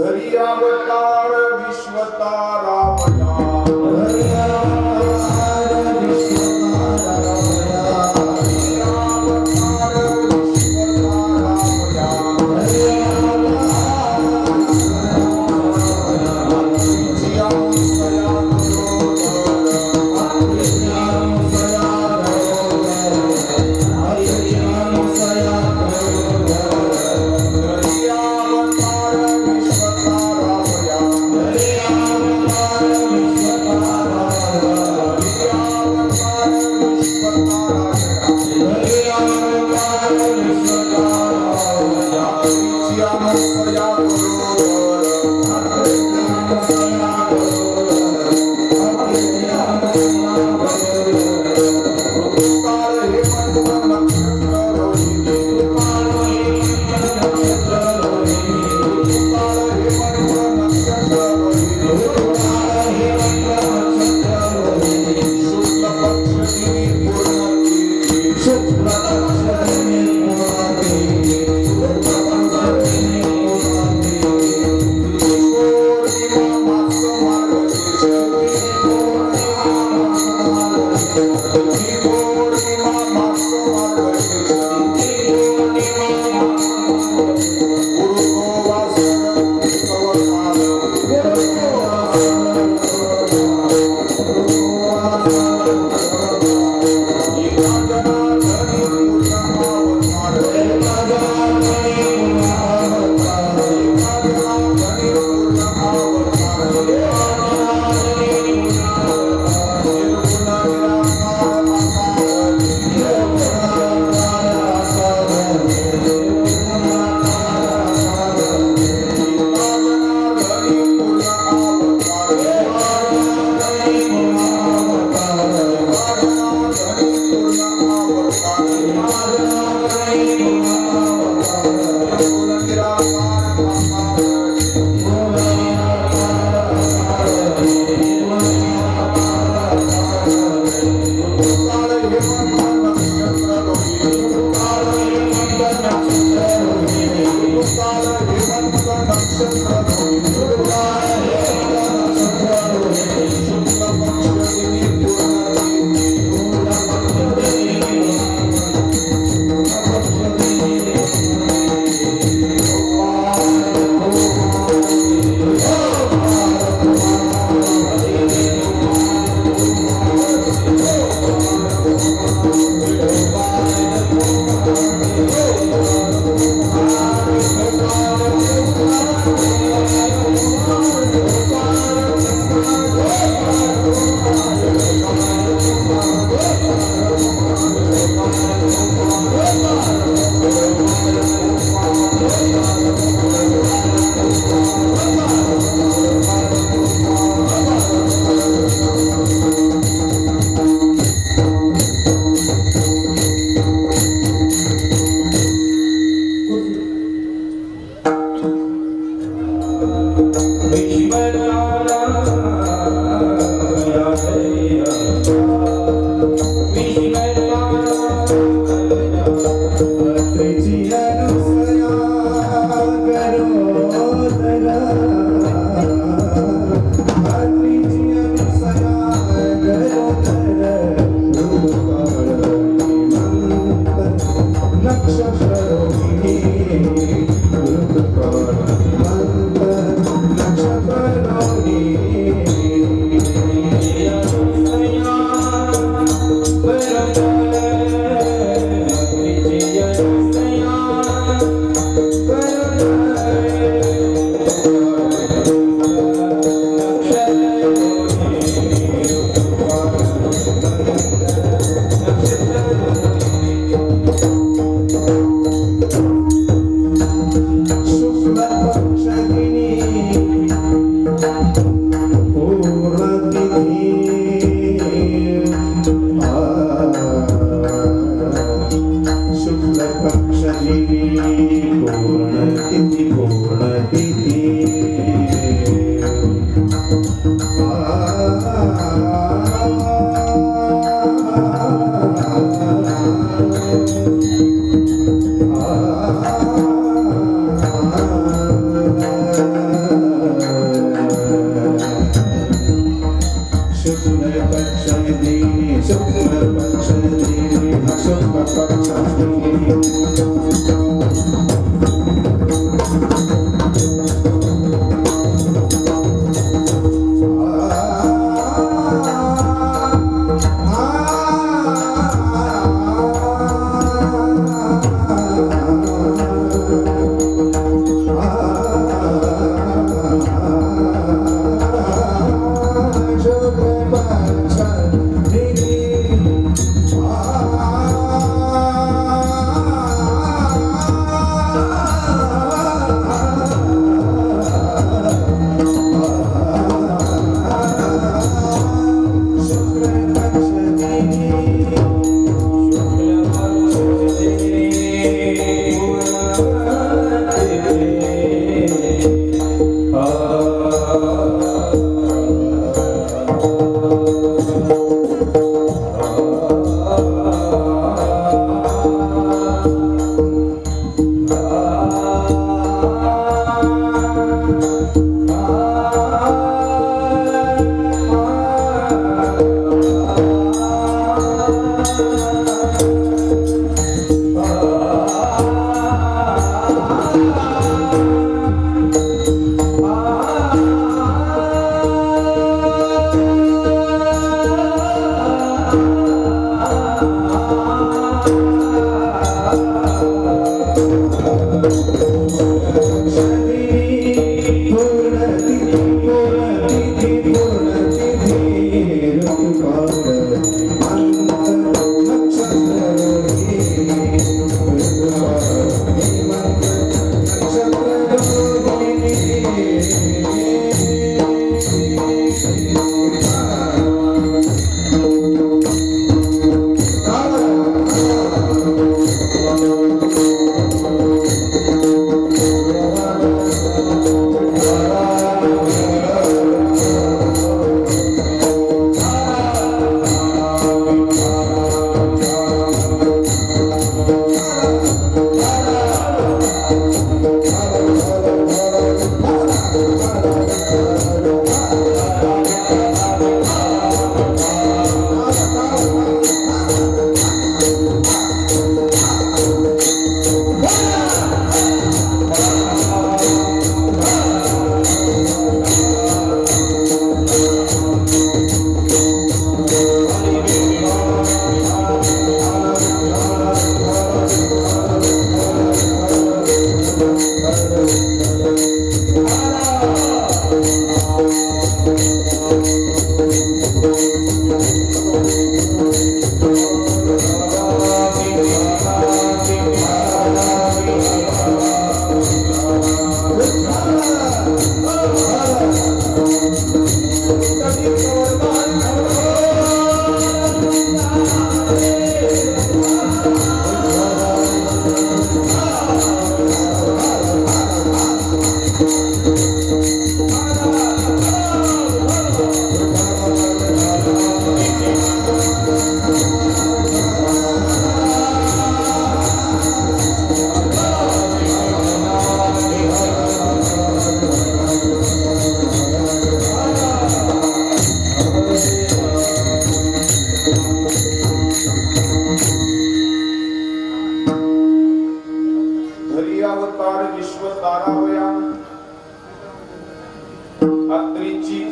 हरियावतार विश्वतारामया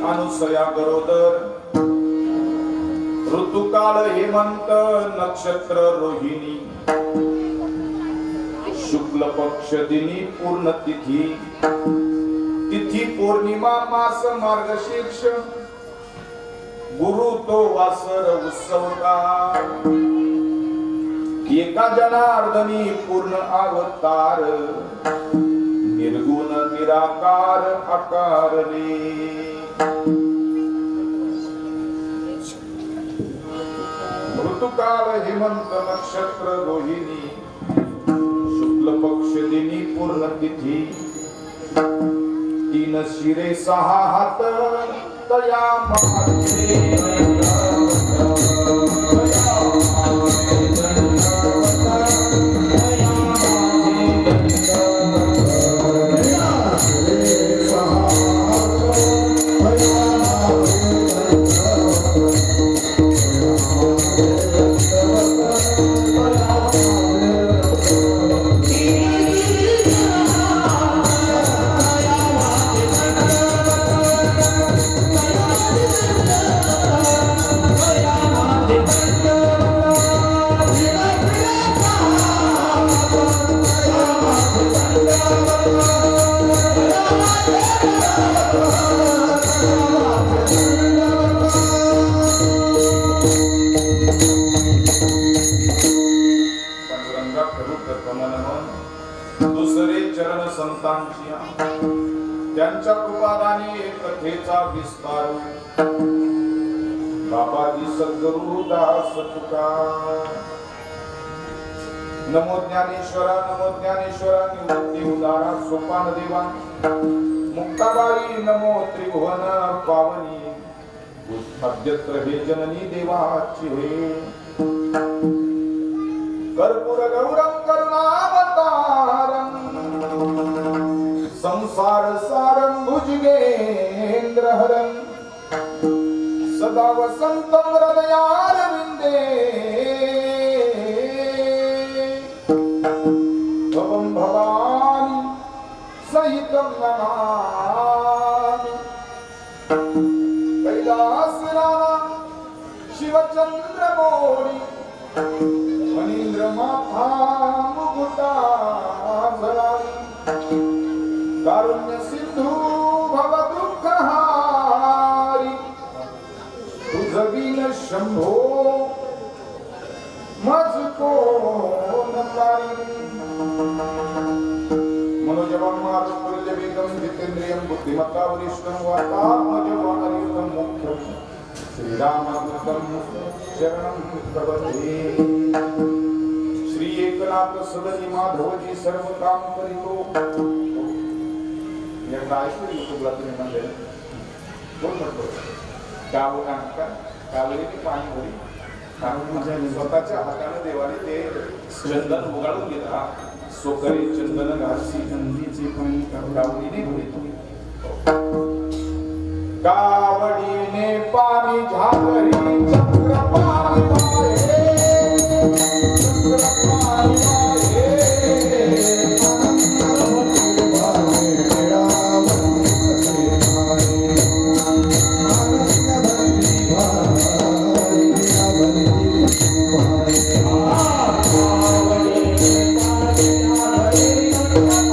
अनुसया गरोदर ऋतुकाल हेमंत नक्षत्र रोहिणी शुक्ल पक्ष दिनी पूर्ण तिथी तिथी पौर्णिमा मास मार्गशीर्ष गुरु तो वासर उत्सवकार एका जनार्दनी पूर्ण अवतार निर्गुण निराकार आकारले ऋतुकाल हेमंत नक्षत्र रोहिणी शुक्ल पक्ष दिनी पूर्ण तिथी तीन शिरे सहा हात तया दुसरे चरण संतांची त्यांच्या कृपादानी कथेचा विस्तार बाबाजी सद्गुरु दास तुकार नमो ज्ञानेश्वरा निवृत्ती उदारा सोपान देवा मुक्ताबाई नमो त्रिभुवन पावनी अद्यत्र हे जननी देवाची हे कर्पूर गौरम करुणावतारम संसार सारम भुजगेंद्रहरम सदा वसंतम हृदयारविंदे भवं भवानी सहितं नमामि कैलासराना शिवचंद्रमौळी मनींद्र माथा मुकुटा झलाली कारुण्य सिंधू भव दुःखहारी तुझवीन शंभो मजको नकारी मनोजवं मारुतुल्यवेगं जितेन्द्रियं बुद्धिमत्ता वरिष्ठं वातात्मजं अनिरुद्धं मुख्यं श्रीरामकृतं शरणं प्रपद्ये श्री एकनाथ सदनी माधवजी सर्व काम करितो एकदा ऐकलं युट्यूबला तुम्ही म्हणले कोण म्हणतो कावळीने पाणी भरी कारण स्वतःच्या हाताने देवाने ते चंदन उगाळून घेतला सोकरी चंदन घासी नंदीचे पाणी कावळीने भरी कावडीने पाणी झाकरी चक्रपाणी वाहे चक्रपाणी वाहे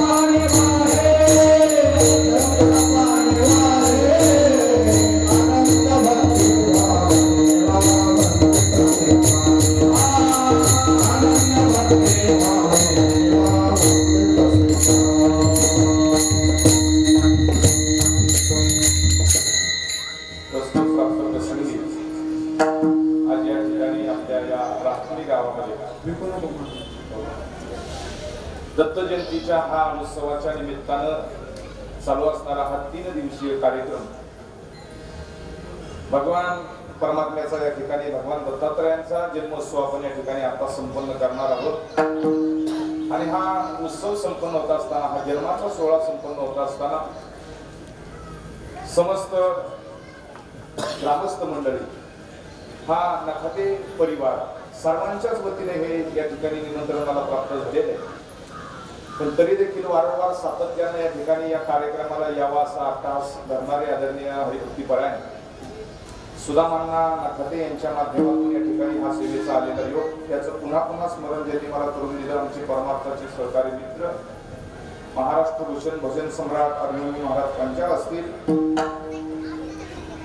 पाणी जयंतीच्या हा उत्सवाच्या निमित्तानं चालू असणारा हा 3 दिवसीय कार्यक्रम भगवान परमात्म्याचा या ठिकाणी भगवान दत्तात्रयांचा जन्मोत्सव आपण या ठिकाणी आता संपन्न करणार आहोत। आणि हा उत्सव संपन्न होत असताना, हा जन्माचा सोहळा संपन्न होत असताना समस्त ग्रामस्थ मंडळी, हा नखाते परिवार सर्वांच्याच वतीने हे या ठिकाणी निमंत्रण मला प्राप्त झालेले आहे। पण तरी देखील वारंवार सातत्याने या ठिकाणी या कार्यक्रमाला यावा असा आट्टास धरणारे आदरणीय हरिभक्तीपरायण सुदामांना नखाते यांच्या माध्यमातून या ठिकाणी हा सेवेचा आलेला योग, त्याचं पुन्हा पुन्हा स्मरण ज्यांनी मला करून दिलं आमचे परमार्थाचे सहकारी मित्र महाराष्ट्र भूषण भजन सम्राट अभिमन्यू महाराज पंचाल असतील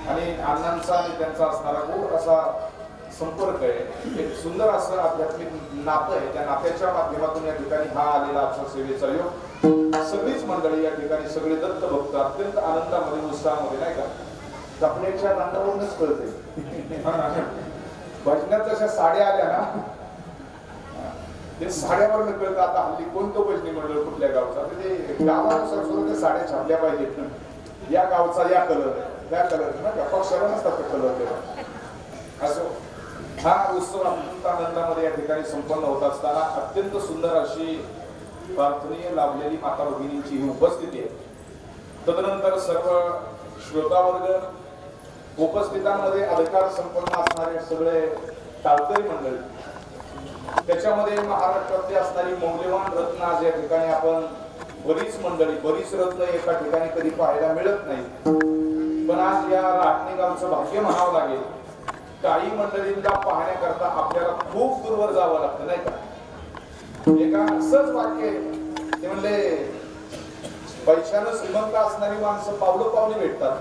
आणि अण्णांचा आणि त्यांचा असणारा गोड असा संपर्क आहे, एक सुंदर असं आध्यात्मिक नातं आहे। त्या नात्याच्या माध्यमातून या ठिकाणी हा आलेला आमचा सेवेचा योग, सगळीच मंडळी या ठिकाणी सगळे दत्त भक्त अत्यंत आनंदामध्ये उत्साहामध्ये, नाही का, कपड्याच्या रंगावरूनच कळते। भजनात जशा साड्या आल्या ना, ते साड्यावर कळतं आता हल्ली कोणतं भजनी मंडळ कुठल्या गावचा, ते गावानुसार सुद्धा ते साड्या छापल्या पाहिजेत। या गावचा या कलर, त्या कलर ना पक्षाला नसतात ते कलर। असं हा उत्सव अत्यंत आनंदामध्ये या ठिकाणी संपन्न होत असताना अत्यंत सुंदर अशी प्रार्थनीय लाभलेली माता भगिनींची ही उपस्थिती आहे। तदनंतर सर्व श्रोतावर्ग, उपस्थितांमध्ये अधिकार संपन्न असणारे सगळे टाळकरी मंडळी, त्याच्यामध्ये महाराष्ट्रातली असणारी मौल्यवान रत्न आज या ठिकाणी आपण बरीच मंडळी, बरीच रत्न एका ठिकाणी कधी पाहायला मिळत नाही, पण आज या राटणी गावचं भाग्य म्हणावं लागेल। काही मंडळींना पाहण्याकरता आपल्याला खूप दूरवर जावं लागतं, नाही का। एका असंच वाक्य ते म्हणले, पैशानं श्रीमंत असणारी माणसं पावलं पावली भेटतात,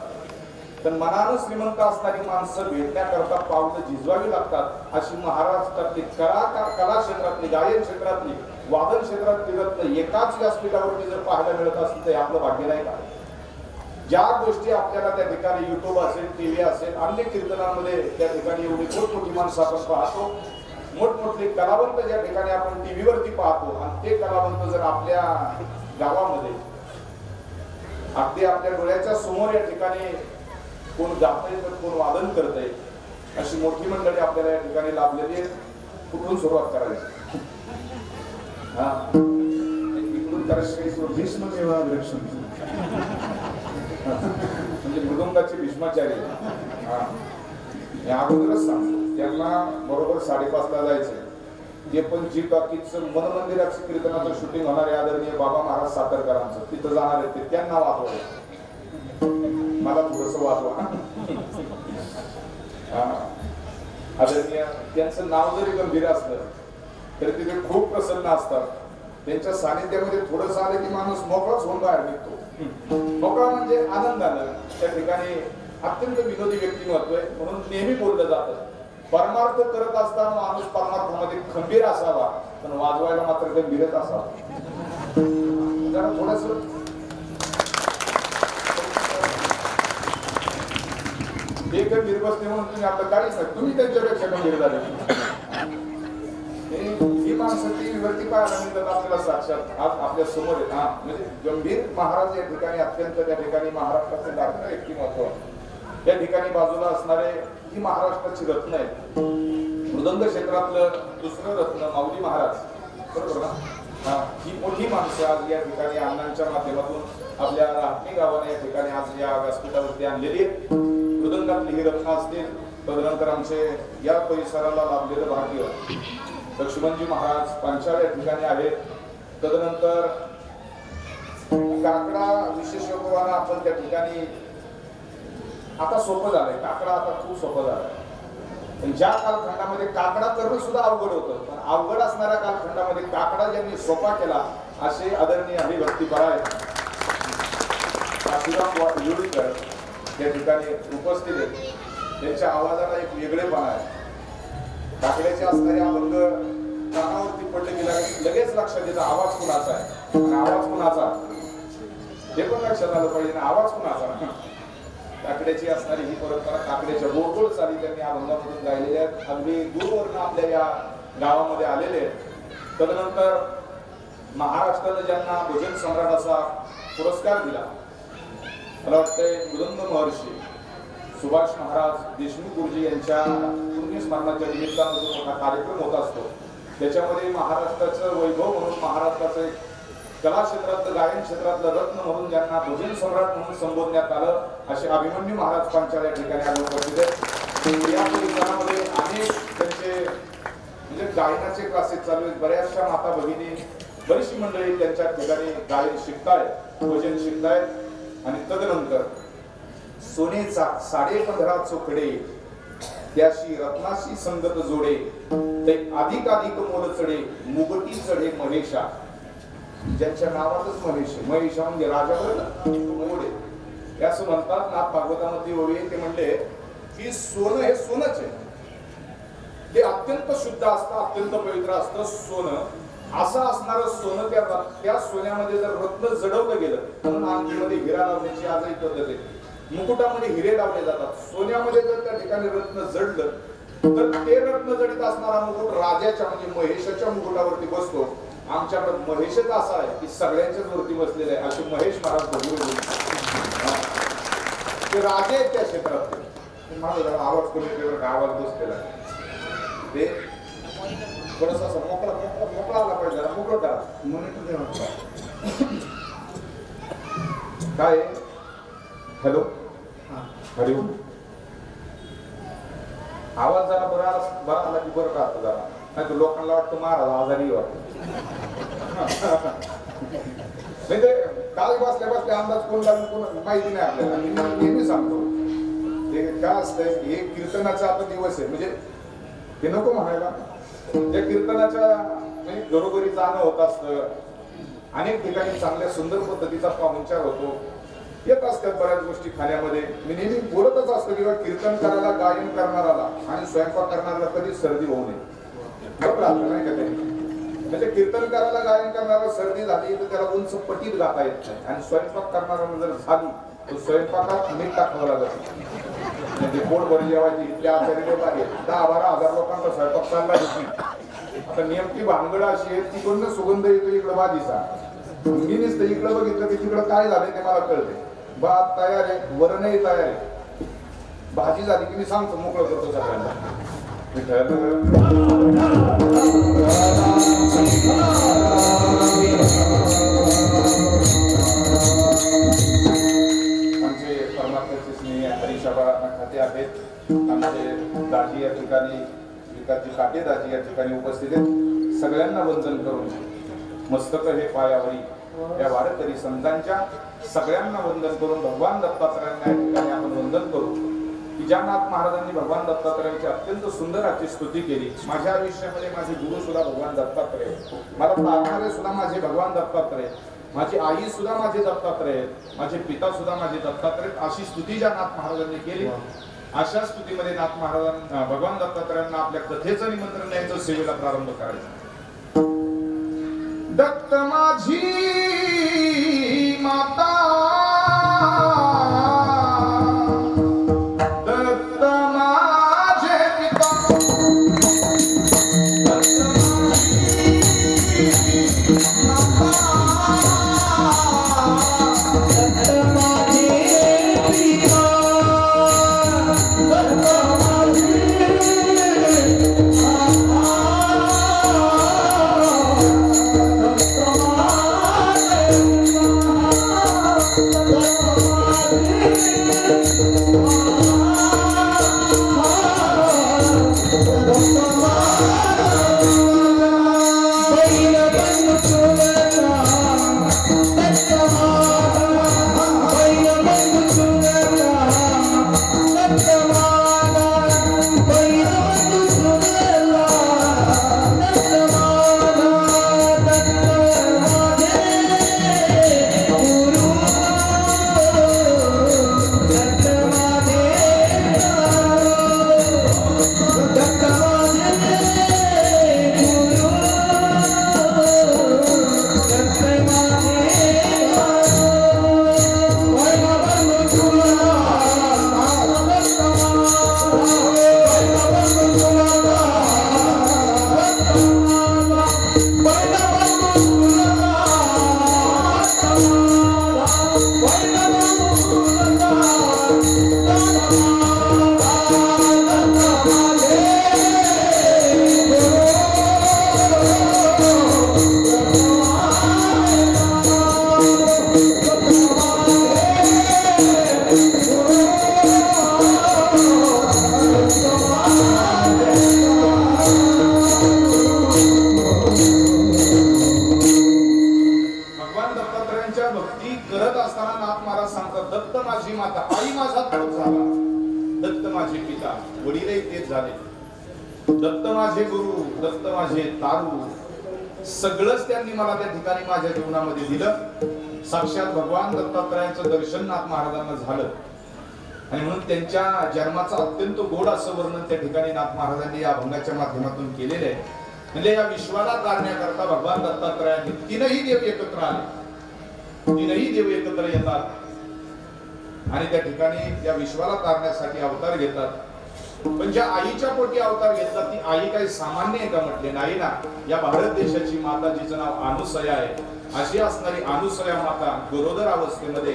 पण मनानं श्रीमंत असणारी माणसं भेटण्याकरता पावलं झिजवावी लागतात। अशी महाराष्ट्रातली कला क्षेत्रातली, गायन क्षेत्रातली, वादन क्षेत्रातली रत्न एकाच व्यासपीठावरती जर पाहायला मिळत असेल तर आपलं भाग्य नाही का। ज्या गोष्टी आपल्याला त्या ठिकाणी युट्यूब असेल, टीव्ही असेल, अन्य कीर्तनामध्ये त्या ठिकाणी एवढी मोठमोठी माणसं आपण पाहतो, मोठमोठे कलावंत ज्या ठिकाणी आपण टीव्हीवरती पाहतो, आणि ते कलावंत जर आपल्या गावामध्ये अगदी आपल्या डोळ्याच्या समोर या ठिकाणी कोण गातंय तर कोण वादन करतंय, अशी मोठी मंडळी आपल्याला या ठिकाणी लाभलेली आहे। कुठून सुरुवात करायची? हा, इकडून करायची म्हणजे मृदुंगाचे भीष्माचार्य। अगोदरच सांगतो, त्यांना बरोबर 5:30 ला जायचंय। ते पण जी टॉकीजचं मन मंदिराचं कीर्तनाचं शूटिंग होणार आहे आदरणीय बाबा महाराज सातारकरांचं, तिथं जाणार आहे ते, त्यांना वाचवा, मला थोडस वाचवा। आदरणीय त्यांचं नाव जरी गंभीर असलं तरी तिथे खूप प्रसन्न असतात। त्यांच्या सानिध्यामध्ये थोडंसं आलं की माणूस मोकळाच होऊन बाहेर निघतो। मोकळा म्हणजे आनंदानं, त्या ठिकाणी अत्यंत विनोदी व्यक्तिमत्व आहे, म्हणून नेहमी बोललं जातं, परमार्थ करत असताना माणूस परमार्थामध्ये खंबीर असावा, पण वाजवायला मात्र गंभीरच असावा। जरा थोडस एक गंभीर बसते म्हणून तुम्ही आपलं काहीच नाही, तुम्ही त्यांच्यापेक्षा गंभीर झाले। ही माणसं टीव्हीवरती पाहायला मिळतात आपल्याला साक्षात आज आपल्या समोर आहेत। हा म्हणजे गंभीर महाराज या ठिकाणी अत्यंत त्या ठिकाणी महाराष्ट्राचे लाडकं व्यक्तिमत्व, या ठिकाणी बाजूला असणारे ही महाराष्ट्राची रत्न आहेत। मृदंग क्षेत्रातलं दुसरं रत्न माऊली महाराज, बरोबर ना। हा, ही मोठी माणसं आज या ठिकाणी अण्णांच्या माध्यमातून आपल्या राहटी गावाने या ठिकाणी आज या व्यासपीठावरती आणलेली आहेत। मृदंगातली ही रत्न असतील, तदनंतर आमचे या परिसराला लाभलेलं भाग्य लक्ष्मणजी महाराज पंचाल या ठिकाणी आहेत। तदनंतर काकडा विशेष योगानं आपण त्या ठिकाणी आता सोपं झालंय, काकडा आता खूप सोपं झालंय। ज्या कालखंडामध्ये काकडा करणं सुद्धा अवघड होतं, पण अवघड असणाऱ्या कालखंडामध्ये काकडा ज्यांनी सोपा केला असे आदरणीय हरिभक्तीपरायण आशीर्वाद युडीकर या ठिकाणी उपस्थित आहेत। त्यांच्या आवाजाला एक वेगळेपणा आहे। काकड्याचे असणारे अभंग कानावरती पडले की लगेच लक्षात येतं आवाज कुणाचा आहे, आणि आवाज कुणाचा हे पण लक्षात आलं पाहिजे ना, आवाज कुणाचा। काकड्याची असणारी ही परंपरा, काकड्याच्या गोड गोड चाली त्यांनी अभंगामधून गायलेल्या आहेत, अगदी दूरवरून आपल्या या गावामध्ये आलेले आहेत। तदनंतर महाराष्ट्रानं ज्यांना भजन सम्राट असा पुरस्कार दिला, मला वाटतंय मृदंग महर्षी सुभाष महाराज देशमुख गुरुजी यांच्या पुण्यस्मरणाच्या निमित्तानं जो मोठा कार्यक्रम होत असतो, त्याच्यामध्ये महाराष्ट्राचं वैभव म्हणून, महाराष्ट्राचं कला क्षेत्रातलं, गायन क्षेत्रातलं रत्न म्हणून ज्यांना भजन सम्राट म्हणून संबोधण्यात आलं, असे अभिमन्यू महाराज पांचाळ या ठिकाणी आज उपस्थित आहेत. या परिसरामध्ये अनेक त्यांचे म्हणजे गायनाचे क्लासेस चालू आहेत. बऱ्याचशा माता भगिनी, बरीचशी मंडळी त्यांच्या ठिकाणी गायन शिकतायत, भजन शिकतायत. आणि तदनंतर सोनेचा 15.5 चोकडे त्याशी रत्नाशी संगत जोडे, ते अधिक मोल चढे, मुगटी चढे महेशा. ज्यांच्या नावातच महेशा म्हणजे राजा मोडे असं म्हणतात. नाथ भागवतामध्ये ओळी ते म्हणले की सोनं हे सोनच आहे, ते अत्यंत शुद्ध असतं, अत्यंत पवित्र असतं सोनं. असं असणारं सोनं त्या सोन्यामध्ये जर रत्न जडवलं गेलं, म्हणून अंगठीमध्ये हिरा लावण्याची आजही पद्धत आहे. मुकुटामध्ये हिरे लावले जातात. सोन्यामध्ये जर त्या ठिकाणी रत्न जडलं तर ते रत्न जडित असणारा मुकुट राजाच्या म्हणजे महेशाच्या मुकुटावरती बसतो. आमच्याकडे महेशच असा आहे की सगळ्यांच्याच वरती बसलेला आहे, असे महेश महाराज भगवले. ते राजे आहेत त्या क्षेत्रात. माझा जरा आवाज कमी केला, आवाज बसलेला ते थोडस असं मोकळा आला पाहिजे, जरा मोकळं करा. काय हॅलो हरिओम, आवाज जरा बरा आला की बरं का जरा, नाही तर लोकांना वाटतं महाराज आजारी वाटत. नाही ते काल बसल्या अंदाज कोण लागून कोण माहिती नाही आपल्याला. मी नेहमी सांगतो हे काय असतंय, हे कीर्तनाचा आता दिवस आहे, म्हणजे हे नको म्हणायला. त्या कीर्तनाच्या म्हणजे घरोघरी जाणं होत असतं, अनेक ठिकाणी चांगल्या सुंदर पद्धतीचा पाहुणचार होतो, येत असतात बऱ्याच गोष्टी खाण्यामध्ये. मी नेहमी बोलतच असतो किंवा कीर्तन करायला, गायन करणाराला आणि स्वयंपाक करणाऱ्याला कधी सर्दी होऊ नये. नाही का ते म्हणजे कीर्तन करायला, गायन करणारा सर्दी झाली तर त्याला उंच पटीत गाता येत नाही. आणि स्वयंपाक करणारा जर झाली तर स्वयंपाकात मीठ टाकावं लागत. म्हणजे पोट भर जेवायची इथल्या आचारी लोक आहेत, 10-12 हजार लोकांचा स्वयंपाक चालला होती. आता नेमकी भानगड अशी आहे, तिकडून सुगंध येतो इकडं भाजीचा. मी नुसतं इकडं बघितलं की तिकडं काय झालंय ते मला कळते. भात तयार आहे, वरणही तयार आहे, भाजी झाली की मी सांगतो, मोकळं करतो सगळ्यांना. आमचे परमात्म्याचे स्नेह हरीशाबा खाते आहेत. आमचे दाजी या ठिकाणी, विकासजी काटे दाजी या ठिकाणी उपस्थित आहेत. सगळ्यांना वंदन करून मस्तक हे पायावरी या वारकरी संतांच्या सगळ्यांना वंदन करून भगवान दत्तात्रयांना या ठिकाणी आपण वंदन करू की ज्या नाथ महाराजांनी भगवान दत्तात्रयांची अत्यंत सुंदर अशी स्तुती केली. माझ्या आयुष्यामध्ये माझे गुरु सुद्धा भगवान दत्तात्रय, मला प्रार्थना सुद्धा माझे भगवान दत्तात्रय, माझी आई सुद्धा माझे दत्तात्रय, माझे पिता सुद्धा माझे दत्तात्रय. अशी स्तुती ज्या नाथ महाराजांनी केली, अशा स्तुतीमध्ये नाथ महाराजांना, भगवान दत्तात्रयांना आपल्या कथेचं निमंत्रण द्यायचं, सेवेला प्रारंभ करायचा. दत्त माझी माता, दत्त माझे पिता, दत्त माझी माता, दत्त माझे पिता, दत्त माझे भक्ती करत असताना नाथ महाराज सांगतात, दत्त माझी माता, आई माझा तोच झाला, दत्त माझे पिता, वडीलही तेच झाले, दत्त माझे गुरु, दत्त माझे तारू, सगळंच त्यांनी मला त्या ठिकाणी माझ्या जीवनामध्ये दिलं. साक्षात भगवान दत्तात्रयांचं दर्शन नाथ महाराजांना झालं आणि म्हणून त्यांच्या जन्माचं अत्यंत गोड असं वर्णन त्या ठिकाणी नाथ महाराजांनी या अभंगाच्या माध्यमातून केलेलं आहे. म्हणजे या विश्वाला तारण्याकरता भगवान दत्तात्रयांनी तीनही देव एकत्र आले, तीनही देव एकत्र येतात आणि त्या ठिकाणी या विश्वाला तारण्यासाठी अवतार घेतात. पण ज्या आईच्या पोटी अवतार घेतला ती आई काही सामान्य आहे का म्हटले नाही ना. या भारत देशाची माता जिचं नाव अनुसया आहे, अशी असणारी अनुसया माता गरोदर अवस्थेमध्ये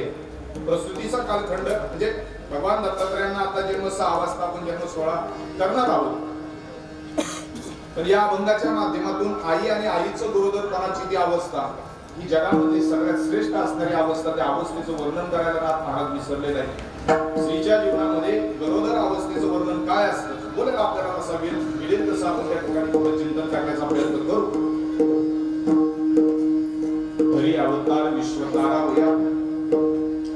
प्रसूतीचा कालखंड म्हणजे भगवान दत्तात्रयांना आता जन्म 6 वाजता आपण जन्म 16 करणार आहोत. तर या अभंगाच्या माध्यमातून आई आणि आईचं गरोदरपणाची ती अवस्था ही जगामध्ये सगळ्यात श्रेष्ठ असणारी अवस्था, त्या अवस्थेचं वर्णन करायला नाथ महाराज विसरलेले आहे. स्त्रीच्या जीवनामध्ये गरोदर अवस्थेचं वर्णन काय असतं बोले आपल्याला कसा मिळेल तसं आपण त्या ठिकाणी थोडं चिंतन करण्याचा प्रयत्न करू. हरी अवतार विश्वतारावया,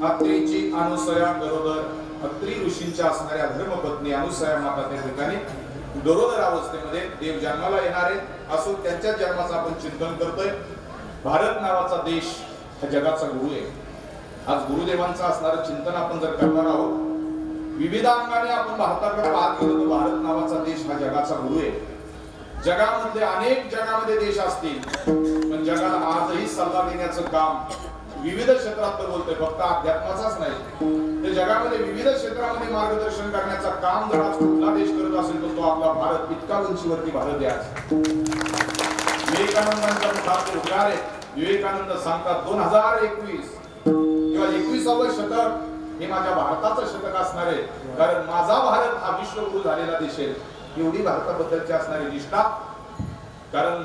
अत्रीची अनुसया गरोदर, अत्री ऋषींच्या असणाऱ्या धर्मपत्नी अनुसया माता त्या ठिकाणी गरोदर अवस्थेमध्ये देव जन्माला येणारे असून त्यांच्या जन्माचं आपण चिंतन करतोय. भारत नावाचा देश हा जगाचा गुरु आहे. आज गुरुदेवांचं असणारं चिंतन आपण जर करणार आहोत, विविध अंगाने आपण भारताकडे पाहत गेलो तर भारत नावाचा देश हा जगाचा गुरु आहे. जगामधले अनेक जगामध्ये देश असतील पण जगाला आजही सल्ला देण्याचं काम विविध क्षेत्रात तर बोलतोय, फक्त अध्यात्माचाच नाही तर जगामध्ये विविध क्षेत्रामध्ये मार्गदर्शन करण्याचं काम जर आज कुठला देश करत असेल तर तो आपला भारत. इतका उंचीवरती भारत आहे. विवेकानंदांचा मुखात उद्गार आहे. विवेकानंद सांगतात 2021 किंवा 21वे शतक हे माझ्या भारताचं शतक असणार आहे, कारण माझा भारत हा विश्वगुरु झालेला देश आहे. एवढी भारताबद्दलची असणारी निष्ठा. कारण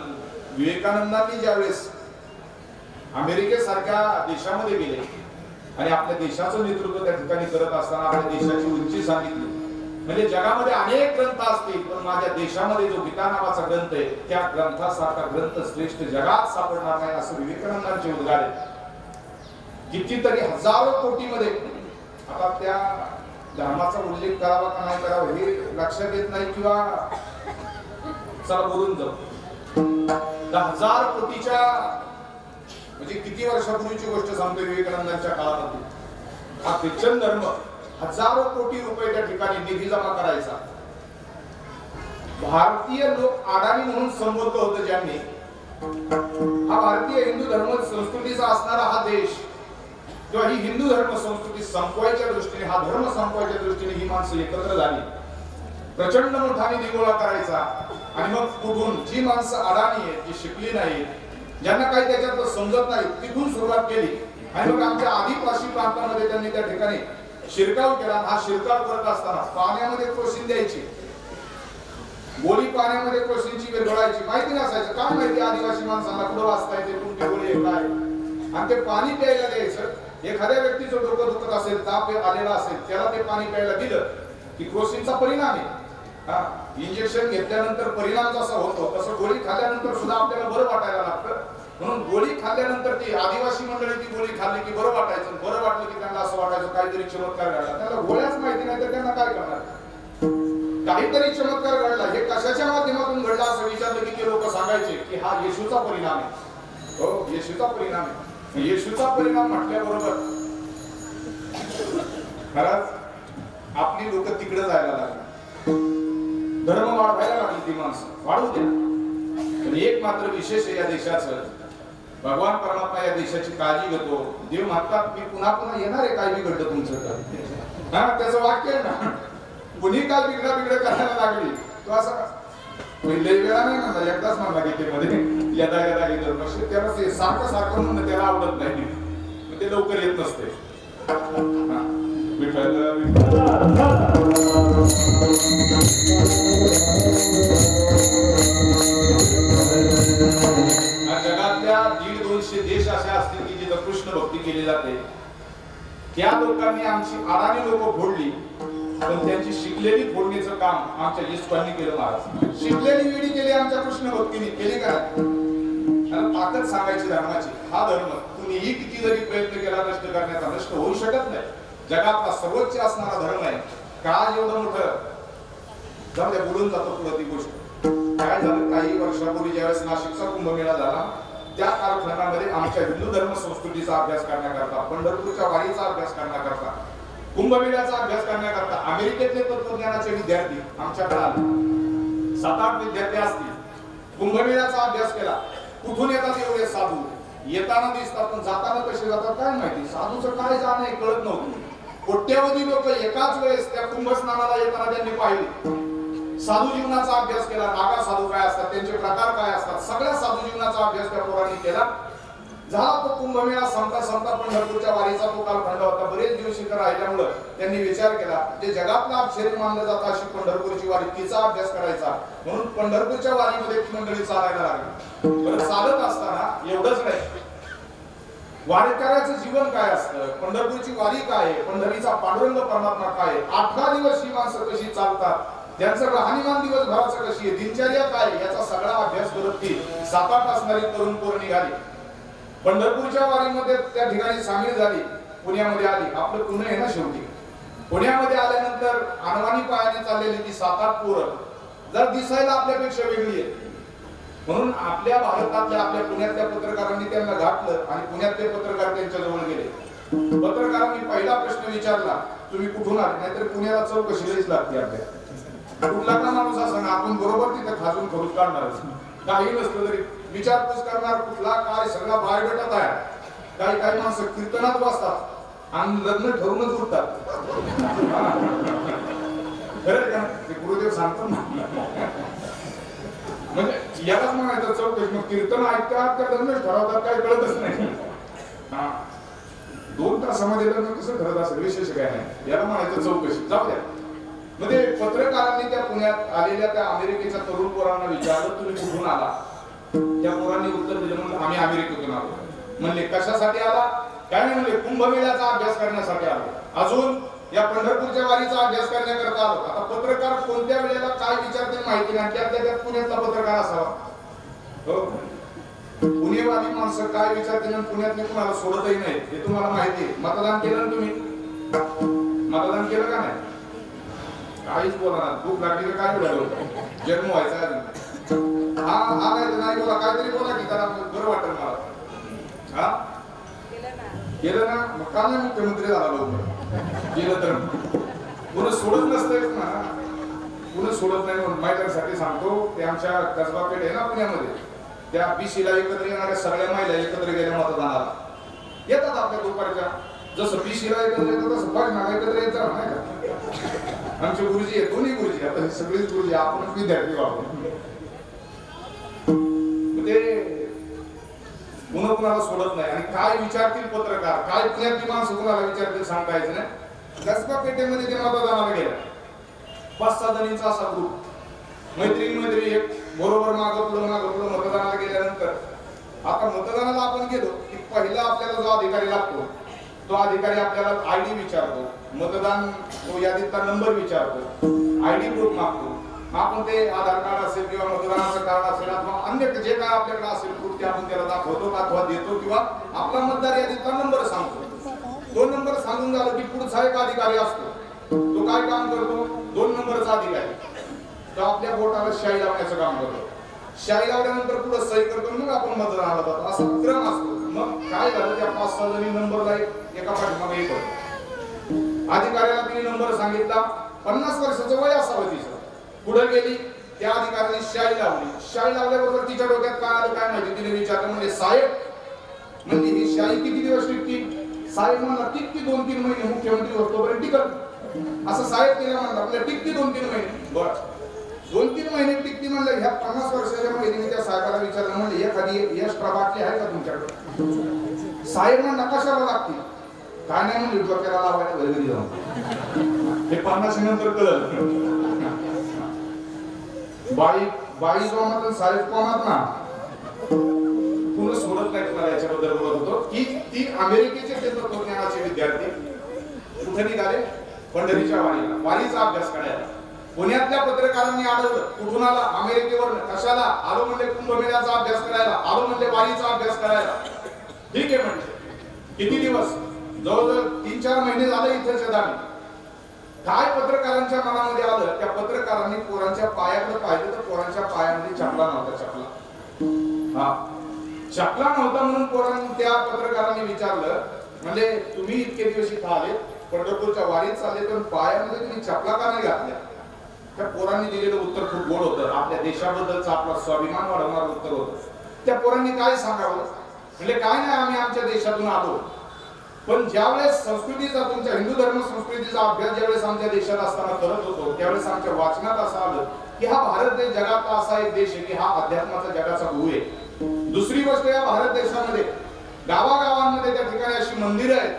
विवेकानंदांनी ज्यावेळेस अमेरिकेसारख्या देशामध्ये गेले आणि आपल्या देशाचं नेतृत्व त्या ठिकाणी करत असताना आपल्या देशाची उंची सांगितली. म्हणजे जगामध्ये अनेक ग्रंथ असतील पण माझ्या देशामध्ये जो गीता नावाचा ग्रंथ आहे त्या ग्रंथासारखा ग्रंथ श्रेष्ठ जगात सापडणार नाही असं विवेकानंदांचे उद्गार आहे. कितीतरी हजारो कोटीमध्ये आता त्या धर्माचा उल्लेख करावा का नाही करावा हे लक्षात येत नाही किंवा चला बोलून जाऊ. 10,000 कोटीच्या म्हणजे किती वर्षापूर्वीची गोष्ट सांगतोय विवेकानंदांच्या काळामध्ये. हा ख्रिश्चन धर्म हजारो कोटी रुपये त्या ठिकाणी निधी जमा करायचा. भारतीय लोक अडाणी म्हणून संबोधलं होतं ज्यांनी. हा भारतीय हिंदू धर्म संस्कृतीचा असणारा हा देश किंवा ही हिंदू धर्म संस्कृती संपवायच्या दृष्टीने, हा धर्म संपवायच्या दृष्टीने ही माणसं एकत्र झाली. प्रचंड मोठा निधी गोळा करायचा आणि मग कुठून जी माणसं अडाणी आहेत, जी शिकली नाहीत, ज्यांना काही त्याच्यात समजत नाही, तिथून सुरुवात केली आणि मग आमच्या आदिवासी प्रांतामध्ये त्यांनी त्या ठिकाणी शिरकाव केला. हा शिरकाव करत असताना पाण्यामध्ये क्रोसिन द्यायची, गोळी पाण्यामध्ये क्रोसिनची विरघळायची. माहिती नसायचं. काय माहिती आदिवासी माणसांना कुठं वाचता येते, कोणती गोळी आहे काय, आणि ते पाणी प्यायला द्यायचं. एखाद्या व्यक्तीचं डोकं दुखत असेल, ताप आलेला असेल, त्याला ते पाणी प्यायला दिलं की क्रोसिनचा परिणाम आहे. इंजेक्शन घेतल्यानंतर परिणाम जसा होतो तसं गोळी खाल्ल्यानंतर सुद्धा आपल्याला बरं वाटायला लागतं. म्हणून गोळी खाल्ल्यानंतर ती आदिवासी मंडळी ती गोळी खाल्ली की बरं वाटायचं. बरं वाटलं की त्यांना असं वाटायचं काहीतरी चमत्कार घडला. त्यांना गोळ्याच माहिती नाही तर त्यांना काय करणार. काहीतरी चमत्कार घडला, हे कशाच्या माध्यमातून घडला असं विचारलं की ते लोक सांगायचे की हा येशूचा परिणाम आहे. हो, येशूचा परिणाम आहे. येशूचा परिणाम म्हटल्याबरोबर खरंच आपली लोक तिकडे जायला लागली. धर्म वाढवायला लागली ती माणसं. वाढू द्या. पण एक मात्र विशेष आहे या देशाचं, भगवान परमात्मा या देशाची काळजी घेतो. देव म्हणतात मी पुन्हा पुन्हा येणार आहे, काय बिघडलं तुमचं तर. त्याचं वाक्य आहे ना, कुणी काल बिघडा करायला लागली तो असं पहिले वेळा नाही म्हणता, एकदाच म्हणला गीतेमध्ये यदा यदा ही धर्म. त्याला ते सारखं सारखं म्हणणं त्याला आवडत नाही, ते लवकर येत नसते. जगातल्या 150-200 देश असे असतील की जिथे कृष्ण भक्ती केली जाते. त्या लोकांनी आमची अडाणी लोक फोडली पण त्यांची शिकलेली फोडणीचं काम आमच्या इस्कॉननी केलं. महाराज शिकलेली विडी केली आमच्या कृष्ण भक्तीने केली का? त्याला ताकद सांगायची धर्माची. हा धर्म कुणीही किती जरी प्रयत्न केला नष्ट करण्याचा नष्ट होऊ शकत नाही. जगातला सर्वोच्च असणारा धर्म आहे. काय एवढं मोठं जाऊ द्या, बोलून जातो पुढे ती गोष्ट. काय झालं, काही वर्षापूर्वी ज्यावेळेस नाशिकचा कुंभमेळा झाला त्या कालखंडामध्ये आमच्या हिंदू धर्म संस्कृतीचा अभ्यास करण्याकरता, पंढरपूरच्या वारीचा अभ्यास करण्याकरता, कुंभमेळ्याचा अभ्यास करण्याकरता अमेरिकेतले तत्वज्ञानाचे विद्यार्थी आमच्याकडे आले. 7-8 विद्यार्थी असतील. कुंभमेळ्याचा अभ्यास केला. कुठून येतात एवढे साधू? येताना दिसतात पण जाताना कसे जातात काय माहिती. साधूचं काय जाणं हे कळत नव्हतं. कोट्यावधी लोक एकाच वेळेस त्या कुंभस्नानाला येताना त्यांनी पाहिले. साधू जीवनाचा अभ्यास केला. नागा साधू काय असतात, त्यांचे प्रकार काय असतात, सगळ्या साधू जीवनाचा अभ्यास त्या पोरांनी केला. झाला तो कुंभमेळा संपता पंढरपूरच्या वारीचा तो कालखंड होता. बरेच दिवस इथं राहिल्यामुळं त्यांनी विचार केला जे जगातला आश्चर्य मानलं जातं अशी पंढरपूरची वारी, तिचा अभ्यास करायचा. म्हणून पंढरपूरच्या वारीमध्ये ती मंडळी चालायला लागली. बरं, चालत असताना एवढंच नाही, वारकऱ्याचं जीवन काय असतं, पंढरपूरची वारी काय आहे, पंढरीचा पांडुरंग परमात्मा काय आहे, 8 दिवस ही माणसं कशी चालतात, त्यांचं राहणीमान दिवसभराचं कशी आहे, दिनचर्या काय, याचा सगळा अभ्यास करत ती 7-8 असणारी तरुण पोरं निघाली. पंढरपूरच्या वारीमध्ये त्या ठिकाणी सामील झाली. पुण्यामध्ये आली. आपलं पुणे आहे ना शेवटी. पुण्यामध्ये आल्यानंतर अनवाणी पायाने चाललेली ती 7-8 पोरं जर दिसायला आपल्यापेक्षा वेगळी आहे. म्हणून आपल्या भारतातल्या आपल्या पुण्यातल्या पत्रकारांनी त्यांना गाठलं आणि पुण्यातले पत्रकार त्यांच्या जवळ गेले. पत्रकारांनी पहिला प्रश्न विचारला, तुम्ही कुठून आले? नाहीतर पुण्याला चौकशी लईच लागते आपल्या. कुठला का माणूस असा ना, आपण बरोबर तिथे खाजून खरूच काढणारच. काही नसलं तरी विचारपूस करणार, कुठला काय सगळा बायोडेटा तयार. काही माणसं कीर्तनात बसतात आणि लग्न ठरवूनच उठतात. खरं का ते गुरुदेव सांगतात ना. म्हणजे यालाच म्हणायचं चौकशी. मग कीर्तन ऐकतात का लग्न ठरवतात काय कळतच नाही. 2 तासामध्ये लग्न कसं ठरत असेल विशेष काय नाही, याला म्हणायचं चौकशी. जाऊ द्या. मध्ये पत्रकारांनी त्या पुण्यात आलेल्या त्या अमेरिकेच्या तरुण पोरांना विचारलं, तुम्ही कुठून आला? त्या पोरांनी उत्तर दिलं, म्हणून आम्ही अमेरिकेतून आलो. म्हणले कशासाठी आला? काय नाही म्हणले, कुंभमेळ्याचा अभ्यास करण्यासाठी आलो. अजून या पंढरपूरच्या वारीचा अभ्यास करण्याकरता आलो. आता पत्रकार कोणत्या वेळेला काय विचारतील माहिती नाही, त्यात पुण्यातला पत्रकार असावा. हो, पुणेवादी माणसं काय विचारतील आणि पुण्यातले कुणाला सोडतही नाही हे तुम्हाला माहिती आहे. मतदान केलं ना तुम्ही? मतदान केलं का नाही? काहीच बोला ना. खूप लागली तर काय बोलायला होतं, जन्म व्हायचा अजून. हा नाही बोला, काहीतरी बोला की त्याला बरं वाटेल मला. हा केलं ना, मग का नाही मुख्यमंत्री झाला लवकर? केलं तर पुन्हा सोडत नसतंय ना, पुन्हा सोडत नाही. म्हणून महिलांसाठी सांगतो, ते आमच्या कसबा पेठ आहे ना पुण्यामध्ये, त्या बीसीला एकत्र येणाऱ्या सगळ्या महिला एकत्र गेल्या मतदानाला. येतात आपल्या दुपारच्या, जसं बीसीला एकत्र येतात तसं भजनाला एकत्र येत जाणार नाही का? आमचे गुरुजी आहेत, दोन्ही गुरुजी, आता सगळेच गुरुजी, आपणच विद्यार्थी वापरू. ते पुन्हा कुणाला सोडत नाही. आणि काय विचारतील पत्रकार, काय पुण्यातली माणसं कुणाला विचारतील सांगायचं नाही. कसबा पेठेमध्ये ते मतदानाला गेल्या. 5-6 जणींचा असा ग्रुप, मैत्री एक बरोबर मागं पुढं मतदानाला गेल्यानंतर, आता मतदानाला आपण गेलो की पहिला आपल्याला जो अधिकारी लागतो तो अधिकारी आपल्याला आयडी विचारतो, मतदान तो यादीतला नंबर विचारतो, आयडी प्रूफ मागतो. आपण ते आधार कार्ड असेल किंवा मतदानाचं कार्ड असेल अथवा अन्य जे काय आपल्याकडे असेल प्रूफ ते आपण त्याला दाखवतो अथवा देतो, किंवा आपला मतदार यादीतला नंबर सांगतो. 2 नंबर सांगून झालं की पुढचा एक अधिकारी असतो, तो काय काम करतो, 2 नंबरचा अधिकारी तो आपल्या बोटाला शाई लावण्याचं काम करतो. शाई लावल्यानंतर पुढे सही करतो, मग आपण मतदानाला जातो. असा क्रम असतो. मग काय झालं, त्या 5-6 जणी नंबरला एका पाठीमागे एक होतं. अधिकाऱ्याला तिने नंबर सांगितला, 50 वर्षाचं वय असावं तिचं. पुढे गेली, त्या अधिकाऱ्याने शाई लावली. शाई लावल्याबरोबर तिच्या डोक्यात काय आलं काय माहिती, तिने विचारलं, म्हणजे साहेब, म्हणजे ही शाई किती दिवस टिकती? साहेब म्हणला, टिकती 2-3 महिने, मुख्यमंत्री होतोपर्यंत टिकत. असं साहेब तिला म्हणला, आपल्या टिकती 2-3 महिने. बरं, 2-3 महिने टिकती म्हणलं. ह्या 50 वर्षाच्या महिन्याने त्या साहेबाला विचारलं, म्हणजे एखादी एक्स्ट्रा बाटली आहे का तुमच्याकडे? साहेब म्हणला, कशाला लागते? काय नाही म्हणले, डोक्याला लावायला घरी जाऊन. हे 50 नंतर कळलं. बाई कोमात साहेब कोमात ना, पुन्हा सोडत नाही. तुम्हाला याच्याबद्दल बोलत होतो की ती अमेरिकेचे तत्वज्ञानाचे विद्यार्थी कुठे निघाले? पंढरीच्या वारीला, वारीचा अभ्यास करायला. पुण्यातल्या पत्रकारांनी आढळलं, कुठून आला? अमेरिकेवर. कशाला आलो? म्हणले कुंभमेळ्याचा अभ्यास करायला आलो, म्हणले वारीचा अभ्यास करायला. ठीक आहे म्हणजे किती दिवस? जवळजवळ 3-4 महिने झाले इथे सदामी. काय पत्रकारांच्या मनामध्ये आलं? त्या पत्रकारांनी पोरांच्या पायाकडे पाहिलं तर पोरांच्या पायामध्ये चपला नव्हता. चपला चपला नव्हता म्हणून पोरांनी त्या पत्रकारांनी विचारलं, म्हणजे तुम्ही इतके दिवस इथं आले, पंढरपूरच्या वारीत चालले, पण पायामध्ये तुम्ही चपला का नाही घातल्या? त्या पोरांनी दिलेलं उत्तर खूप गोड होतं. आपल्या देशाबद्दलचं आपला स्वाभिमान वाढवणारं उत्तर होतं. त्या पोरांनी काय सांगावं? म्हणजे काय नाही, आम्ही आमच्या देशातून आलो, पण ज्यावेळेस संस्कृतीचा, तुमच्या हिंदू धर्म संस्कृतीचा अभ्यास ज्यावेळेस आमच्या देशात असताना करत होतो, त्यावेळेस आमच्या वाचनात असं आलं की हा भारत देश जगातला असा एक देश आहे की हा अध्यात्माचा जगाचा गुरु आहे. दुसरी गोष्ट, या भारत देशामध्ये गावागावांमध्ये त्या ठिकाणी अशी मंदिरं आहेत,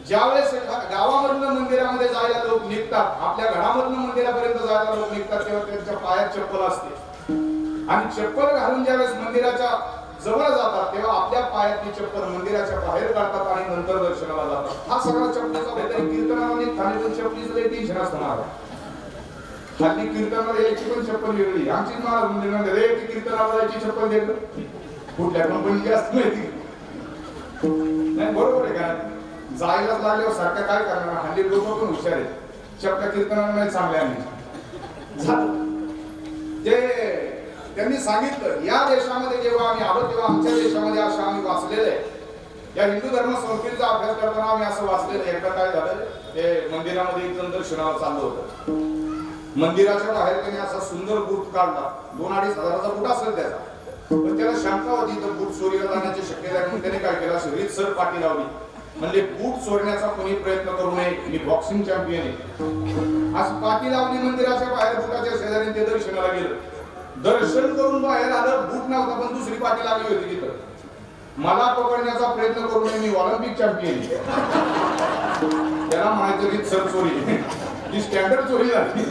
ज्यावेळेस गावामधून मंदिरामध्ये जायला लोक निघतात, आपल्या घरामधून मंदिरापर्यंत जायला लोक निघतात, तेव्हा त्यांच्या पायात चप्पल असते. आणि चप्पल घालून ज्यावेळेस मंदिराच्या जवळ जातात, तेव्हा आपल्या पायातली चप्पल मंदिराच्या बाहेर काढतात आणि नंतर दर्शनाला जातात. हा सगळा चप्पलीचा काहीतरी कीर्तनाला खाली पण चप्पलीचं काही टेन्शन असणार. खाली कीर्तनाला यायची पण चप्पल वेगळी. आमची महाराज मंदिर रे ती कीर्तनाला जायची चप्पल देतो, कुठल्या कंपनीची असते माहिती नाही. बरोबर आहे का? जायलाच लागल्यावर सारखं काय करणार? हल्ली लोक पण हुशार आहेत, चपल्या कीर्तनाला नाही चांगल्या ते त्यांनी सांगितलं. या देशामध्ये जेव्हा आम्ही आलो तेव्हा आमच्या देशामध्ये असं आम्ही वाचलेलं आहे. या हिंदू धर्म संस्कृतीचा अभ्यास करताना आम्ही असं वाचलेलं. एकदा काय झालं, ते मंदिरामध्ये एक जण दर्शनाला चाललं होतं. मंदिराच्या बाहेर त्याने असा सुंदर बूट काढला, 2-2.5 हजाराचा बूट असेल त्याचा. पण त्याला शंका होती तर बूट चोरीला जाण्याची शक्यता आहे, म्हणून त्याने काय केलं, शरीर सर पाठी लावली. म्हणजे बूट चोरण्याचा कोणी प्रयत्न करू नये, मी बॉक्सिंग चॅम्पियन आहे. आज पाठी लावली मंदिराच्या बाहेर, बुटाच्या शेजारी ते दर्शनाला गेलं. दर्शन करून बाहेर आलं, बूट नव्हता पण दुसरी पाठी लागली होती तिथं. मला पकडण्याचा प्रयत्न करू नये, मी ऑलिम्पिक चॅम्पियन आहे. त्याला म्हणायचं की सर चोरी, ही स्टँडर्ड चोरी झाली.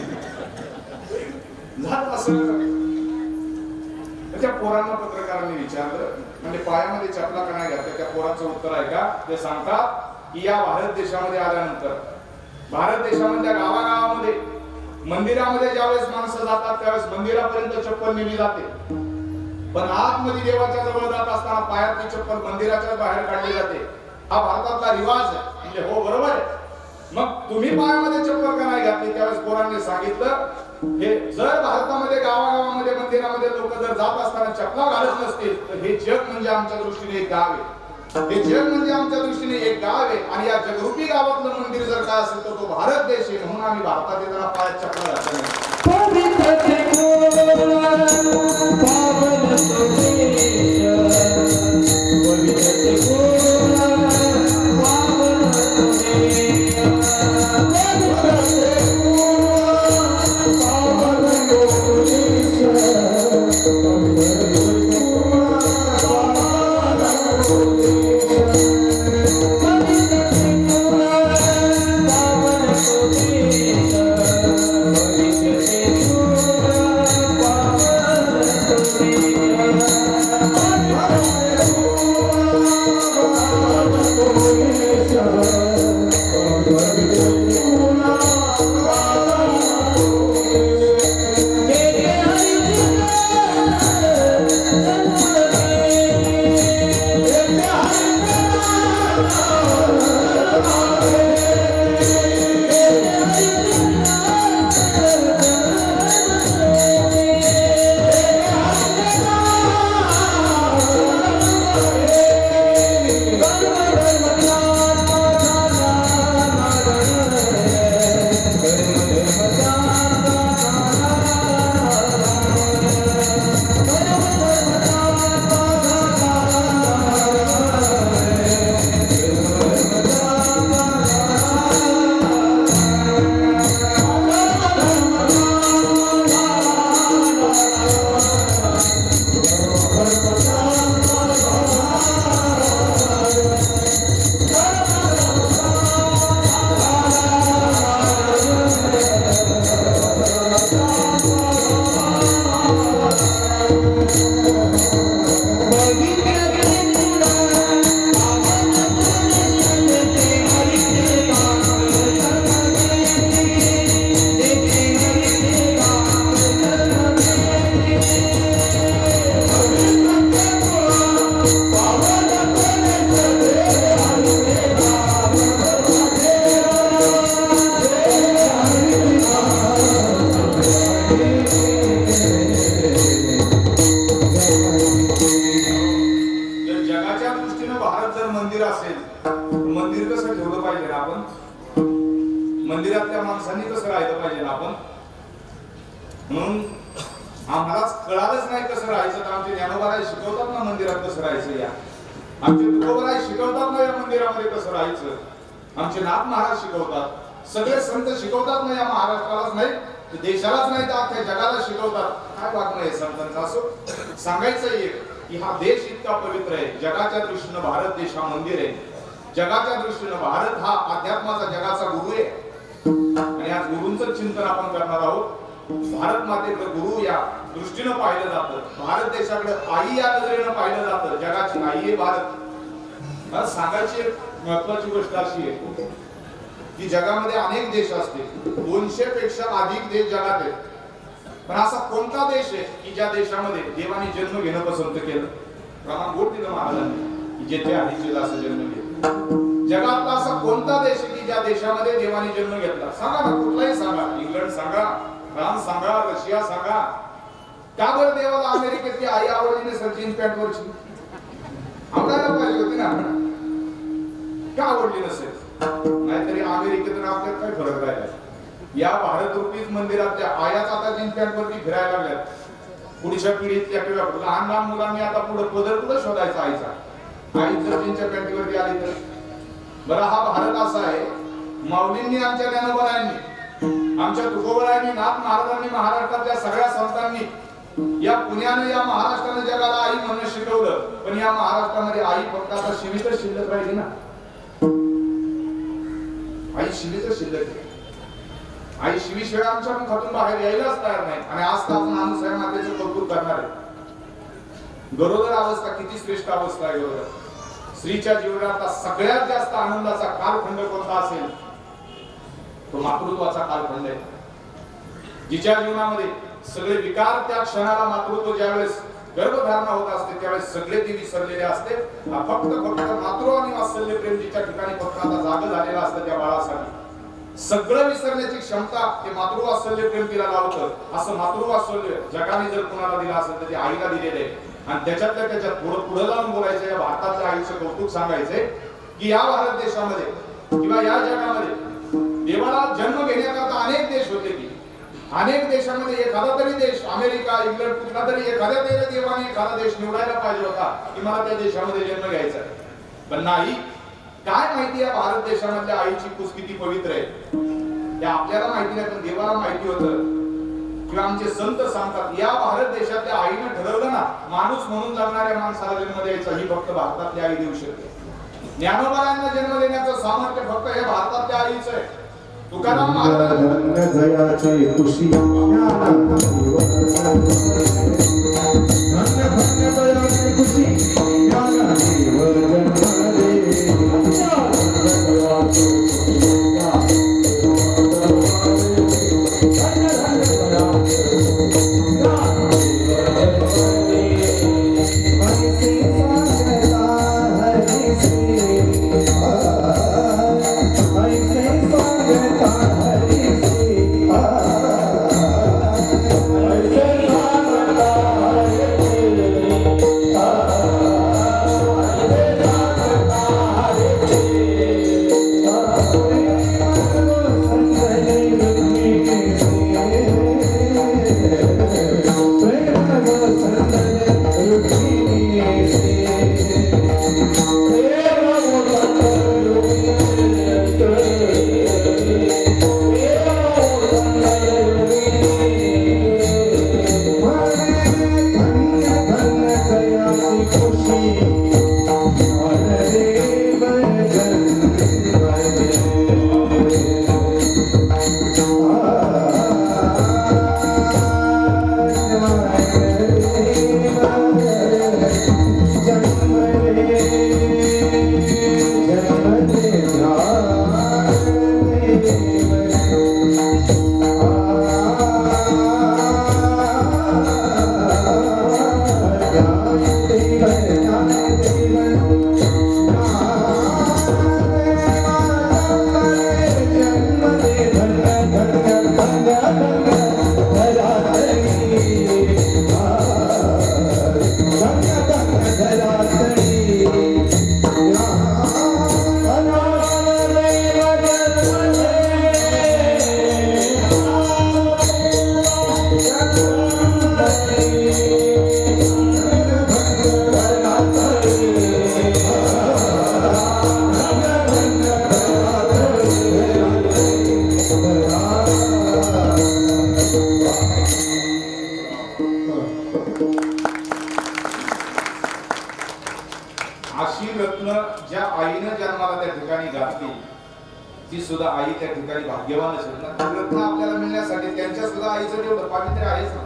त्या पोरांना पत्रकारांनी विचारलं, म्हणजे पायामध्ये चपला का नाही घातल्या? त्या पोराचं उत्तर आहे का? ते सांगतात की या भारत देशामध्ये आल्यानंतर, भारत देशामधल्या गावागावामध्ये मंदिरामध्ये ज्यावेळेस माणसं जातात त्यावेळेस मंदिरापर्यंत चप्पल नेली जाते, पण आतमध्ये देवाच्या जवळ जात असताना पायातली चप्पल मंदिराच्या बाहेर काढली जाते. हा भारतातला रिवाज आहे. म्हणजे हो, बरोबर आहे. मग तुम्ही पायामध्ये चप्पल का नाही घातली? त्यावेळेस पोरांनी सांगितलं, हे जर भारतामध्ये गावागावामध्ये मंदिरामध्ये लोक जर जात असताना चपला घालत नसतील तर हे जग म्हणजे आमच्या दृष्टीने एक गाव आहे. हे जग म्हणजे आमच्या दृष्टीने एक गाव आहे, आणि या जगरूपी गावातलं मंदिर जर काय असेल तर तो भारत देश आहे. म्हणून आम्ही भारतात येताना पायात चपला घातला Thank you. जगलं पाहिजे ना आपण? मंदिरातल्या माणसांनी कसं राहिलं पाहिजे ना आपण? म्हणून आम्हालाच कळालंच नाही कसं राहायचं, तर आमचे ज्ञानोबाराय शिकवतात ना मंदिरात कसं राहायचं या. आमचे तुकोबाराय शिकवतात ना या मंदिरामध्ये कसं राहायचं. आमचे नाथ महाराज शिकवतात. सगळे संत शिकवतात ना या महाराष्ट्रालाच नाही, देशालाच नाही तर अख्ख्या जगाला शिकवतात. काय वागणं आहे संतांचं? असं सांगायचं एक की हा देश इतका पवित्र आहे. जगाच्या दृष्टीनं भारत देश हा मंदिर आहे. जगाच्या दृष्टीनं भारत हा अध्यात्माचा जगाचा गुरु आहे. आणि आज गुरूंचं चिंतन आपण करणार आहोत. भारत मातेकडे गुरु या दृष्टीनं पाहिलं जातं. भारत देशाकडे आई या नजरेनं पाहिलं जातं. जगाची आई आहे भारत. सांगायची एक महत्वाची गोष्ट अशी आहे की जगामध्ये अनेक देश असतील, 200 पेक्षा अधिक देश जगात आहेत. पण असा कोणता देश आहे की ज्या देशामध्ये देवाने जन्म घेणं पसंत केलं? प्रमाण गोड दिलं महाराजांनी की जेथे आधीचे असं जन्म घेतला. जगातला असा कोणता देश आहे की ज्या देशामध्ये देवाने जन्म घेतला? सांगा ना, कुठलाही सांगा. इंग्लंड सांगा, फ्रान्स सांगा, रशिया सांगा. का बरं देवाला अमेरिकेतली आई आवडली नसेल जीन्स पॅन्ट वरची? आवडायला पाहिजे होती ना. का आवडली नसेल? नाहीतरी अमेरिकेतून आपल्यात काय फरक राहिला? या भारत रूपीच मंदिरातल्या आयाच आता जीन्स पॅन्ट वरती फिरायला लागल्यात. पुढच्या पिढीतल्या किंवा लहान लहान मुलांनी आता पुढे पदर कुठं शोधायचा आईचा? आई जर जीन्सच्या पॅन्टीवरती आली तर बरं. हा भारत असा आहे, माऊलींनी, आमच्या ज्ञानोबारायांनी, आमच्या तुकोबारायांनी, नाथ महाराजांनी, महाराष्ट्रातल्या सगळ्या संतांनी या पुण्याने, या महाराष्ट्राने जगाला आई म्हणून शिकवलं. पण या महाराष्ट्रामध्ये आई फक्त आता शिवीतच शिल्लक राहिली ना. आई शिवीतच शिल्लक आहे. आई शिवीशिवाय आमच्या मुखातून बाहेर यायलाच तयार नाही. आणि आज तर आपण अनुसार मातेचं कौतुक करणार आहे. गरोदर अवस्था किती श्रेष्ठ अवस्था आहे. गरोदर स्त्रीच्या जीवनातला सगळ्यात जास्त आनंदाचा कालखंड कोणता असेल? तो मातृत्वाचा कालखंड आहे. जिच्या जीवनामध्ये सगळे विकार त्या क्षणाला, मातृत्व ज्यावेळेस गर्भधारणा होत असते त्यावेळेस सगळे ती विसरलेले असते. फक्त मातृ आणि वात्सल्य प्रेम जिच्या ठिकाणी फक्त आता जाग झालेलं असतं त्या बाळासाठी. सगळं विसरण्याची क्षमता ते मातृवात्सल्य प्रेम तिला लावतं. असं मातृवात्सल्य जगाने जर कुणाला दिलं असेल तर ते आईला दिलेलं आहे. आणि त्याच्यातल्या त्याच्यात पुढे जाऊन बोलायचं, या भारताच्या आईचं कौतुक सांगायचंय की या भारत देशामध्ये किंवा या जगामध्ये देवाला जन्म घेण्याकरता अनेक देश होते की अनेक देशामध्ये एखादा तरी देश, अमेरिका, इंग्लंड, कुठला तरी एखाद्या देवाने एखादा देश निवडायला पाहिजे होता की मला त्या देशामध्ये जन्म घ्यायचा आहे. पण नाही. काय माहिती या भारत देशामधल्या आईची कुस किती पवित्र आहे ते आपल्याला माहिती नाही, पण देवाला माहिती होतं. किंवा आमचे संत सांगतात या भारत देशातल्या आईने ठरवलं ना, माणूस म्हणून जगणाऱ्या माणसाला जन्म द्यायचा ही फक्त भारतातली आई देऊ शकते. ज्ञानोबारायांना जन्म देण्याचं सामर्थ्य फक्त हे भारतातल्या आईचं आहे. तुकाराम महाराज जयाची खुशी घातली ती सुद्धा आई त्या ठिकाणी भाग्यवान असेल ना. रत्न आपल्याला मिळण्यासाठी त्यांच्या सुद्धा आईचं तेवढं पावित्र्य आहेच ना.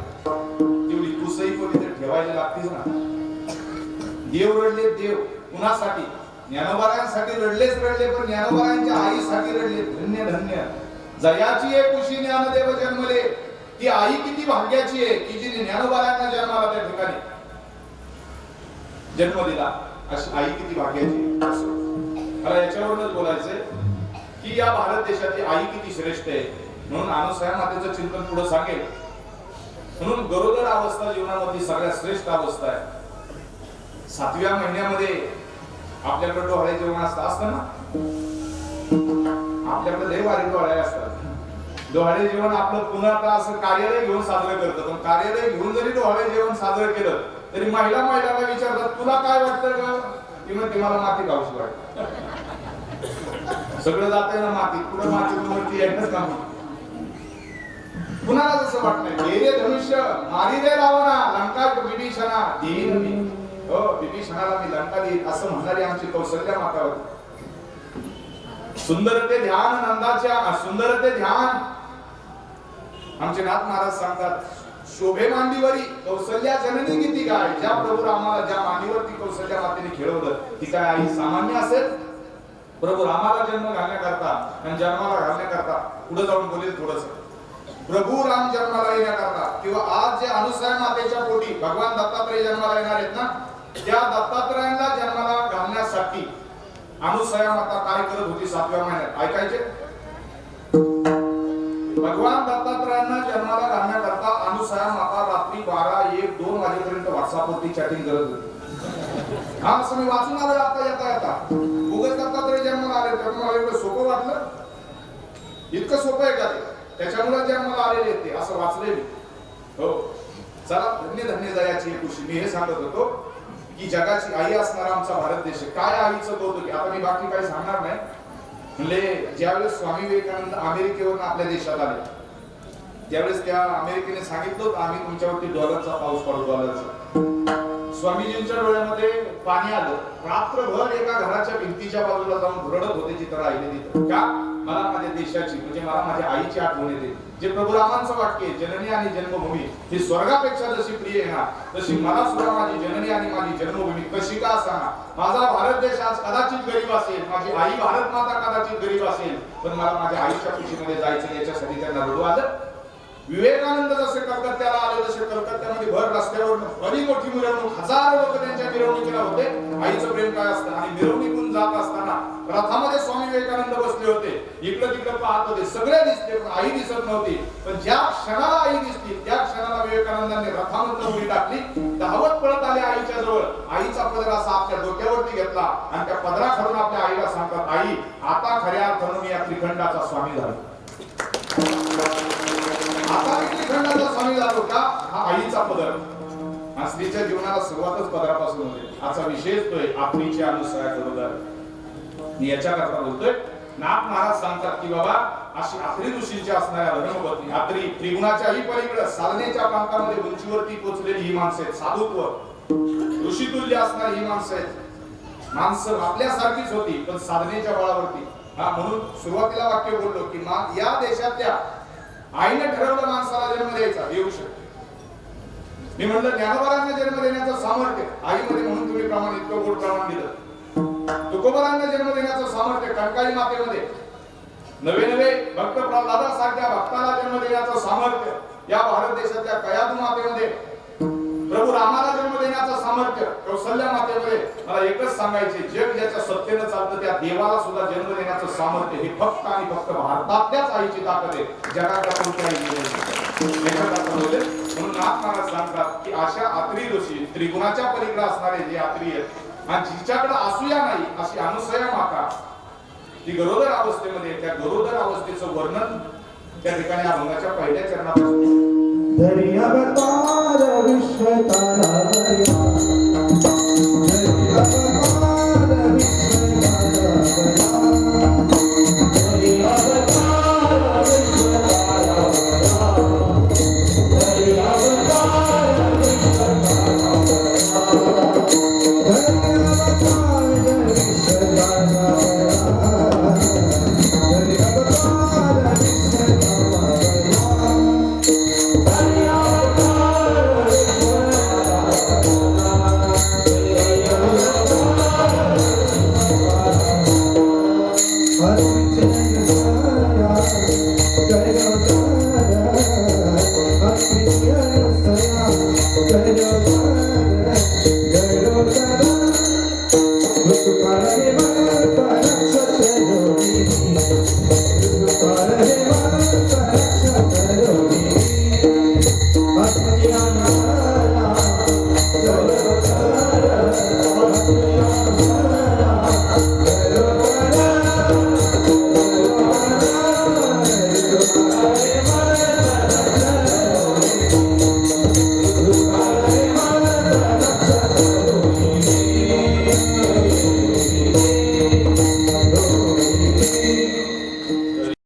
तेवढी कुसई पवित्र ठेवायला लागतीच ना. देव रडले देव कुणासाठी? ज्ञानोबारायांसाठी रडलेच रडले, पण ज्ञानोबारायांच्या आईसाठी रडले. धन्य धन्य जयाची एक कुशी ज्ञानदेव जन्मले. ती आई किती भाग्याची आहे की जिने ज्ञानोबारायांना जन्माला त्या ठिकाणी जन्म दिला. अशी आई किती भाग्याची. मला याच्यावरूनच बोलायचंय की या भारत देशातली आई किती श्रेष्ठ आहे. म्हणून अनुसया मातेचं चिंतन पुढे सांगेल. म्हणून गरोदर अवस्था जीवनामध्ये सगळ्यात श्रेष्ठ अवस्था आहे. 7व्या महिन्यामध्ये आपल्याकडे डोहाळे जेवण असतं ना. आपल्याकडे लय वारी डोहाळे असतात. डोहाळे जेवण आपलं पुन्हा असं कार्यालय घेऊन साजरं करतं. पण कार्यालय घेऊन जरी डोहाळे जेवण साजरं केलं तरी महिलांना विचारतात तुला काय वाटतं ग? ती म्हणते मला माती खाऊशी वाटतं. सगळं जातंय ना माती. पुढे माती एकच काम. कुणाला जसं वाटत नाही. रे धनुष्य मारी रे रावणा लंका विभीषणा देईन मी. हो विभीषणाला मी लंका देईन असं म्हणणारी आमची कौशल्या माता होती. सुंदर ते ध्यान नंदाच्या सुंदर ते ध्यान. आमचे नाथ महाराज सांगतात शोभे मांडीवरी कौशल्या जननी किती काय. ज्या प्रभू रामाला ज्या मांडीवरती कौशल्या मातेने खेळवलं ती काय आई सामान्य असेल? प्रभू रामाला जन्म घालण्याकरता आणि जन्माला घालण्याकरता पुढे जाऊन बोलेल थोडस. प्रभू राम जन्माला येण्याकरता किंवा आज जे अनुसया मातेच्या पोटी भगवान दत्तात्रय जन्माला येणार आहेत ना, त्या दत्तात्रयांना जन्माला घालण्यासाठी अनुसया माता काय करत होती 7व्या महिन्यात ऐकायचे. भगवान दत्तात्रयांना जन्माला घालण्याकरता अनुसया माता रात्री 12, 1, 2 वाजेपर्यंत व्हॉट्सअपवरती चॅटिंग करत होती. हा असं मी वाचून आलो आता येता उगाच दत्तात्रय जन्माला आले तर मला एवढं सोपं वाटलं. इतकं सोपं आहे का ते? त्याच्यामुळे जन्माला आलेले ते असं वाचले मी. हो चला धन्य धन्य जयाची खुशी. मी हे सांगत होतो की जगाची आई असणारा आमचा भारत देश काय आईचं कौतुक. आता मी बाकी काही सांगणार नाही. म्हणजे ज्यावेळेस स्वामी विवेकानंद अमेरिकेवरून आपल्या देशात आले त्यावेळेस त्या अमेरिकेने सांगितलं होतं आम्ही तुमच्यावरती डॉलरचा पाऊस पडू डॉलरचा. स्वामीजींच्या डोळ्यामध्ये पाणी आलं. रात्रभर एका घराच्या भिंतीच्या बाजूला जाऊन रडत होते जिथं राहिले तिथं. का? मला माझ्या देशाची म्हणजे मला माझ्या आईची आठवण येते. जे प्रभू रामांचं वाक्य जननी आणि जन्मभूमी ही स्वर्गापेक्षा जशी प्रिय आहे ना तशी मला सुद्धा माझी जननी आणि माझी जन्मभूमी कशी का असताना माझा भारत देश आज कदाचित गरीब असेल, माझी आई भारत माता कदाचित गरीब असेल, पण मला माझ्या आईच्या खुशीमध्ये जायचं याच्यासाठी त्यांना रडू आलं. विवेकानंद जसे कलकत्त्याला आले तसे कलकत्त्यामध्ये भर रस्त्यावर बरी मोठी मिरवणूक, हजारो लोक त्यांच्या मिरवणुकीला होते. आईचं प्रेम काय असतं. आणि मिरवणुकीतून जात असताना रथामध्ये स्वामी विवेकानंद बसले होते. इकडे तिकडे पाहत होते. सगळे दिसले पण आई दिसत नव्हती. पण ज्या क्षणाला आई दिसली त्या क्षणाला विवेकानंदांनी रथामधून उडी टाकली. धावत पळत आले आईच्या जवळ. आईचा पदर असा आपल्या डोक्यावरती घेतला आणि त्या पदराखालून आपल्या आईला सांगतात आई आता खऱ्या अर्थानं मी या त्रिखंडाचा स्वामी झालो. आता मी त्रिखंडाचा स्वामी झालो का? हा आईचा पदर. स्त्रीच्या जीवनाला सुरुवातच पदरापासून होते. आजचा विषय तोय आपणीची अनुसया बरोबर. मी याच्याकरता बोलतोय. नाथ महाराज सांगतात की बाबा अशी आत्री ऋषींची असणाऱ्या धर्मपत्नी आत्री त्रिगुणाच्याही पलीकडे साधनेच्या प्रांतामध्ये उंचीवरती पोहोचलेली ही माणसं आहेत. साधुत्व ऋषितुल्य असणारी ही माणसं आहेत. माणसं आपल्यासारखीच होती पण साधनेच्या बळावरती. हा म्हणून सुरुवातीला वाक्य बोललो की या देशातल्या आईने ठरवलं माणसाला जन्म द्यायचा येऊ शकतो. मी म्हणलं ज्ञानोबारांना जन्म देण्याचं सामर्थ्य आईमध्ये म्हणून तुम्ही प्रमाण इतकं गोड प्रमाण दिलं. तुकोबारांना जन्म देण्याचं सामर्थ्य कणकाई मातेमध्ये. नवे नवे भक्त प्रल्हादासारख्या भक्ताला जन्म देण्याचं सामर्थ्य या भारत देशातल्या कयादू मातेमध्ये. प्रभू रामाला जन्म देण्याचं सामर्थ्य कौशल्या मातेमध्ये. मला एकच सांगायचे जग ज्याच्या सत्तेनं चालतं त्या देवाला सुद्धा जन्म देण्याचं सामर्थ्य हे फक्त आणि फक्त भारतातल्याच आईची ताकद आहे. जगाच्या कोणत्याही म्हणून नाथ महाराज सांगतात की अशा आत्री ऋषी त्रिगुणाच्या पलीकडे असणारे जे आत्री आहेत आणि जिच्याकडे असूया नाही अशी अनुसया माता ती गरोदर अवस्थेमध्ये. त्या गरोदर अवस्थेचं वर्णन त्या ठिकाणी अभंगाच्या पहिल्या चरणापासून अवतार विश्वतारा Para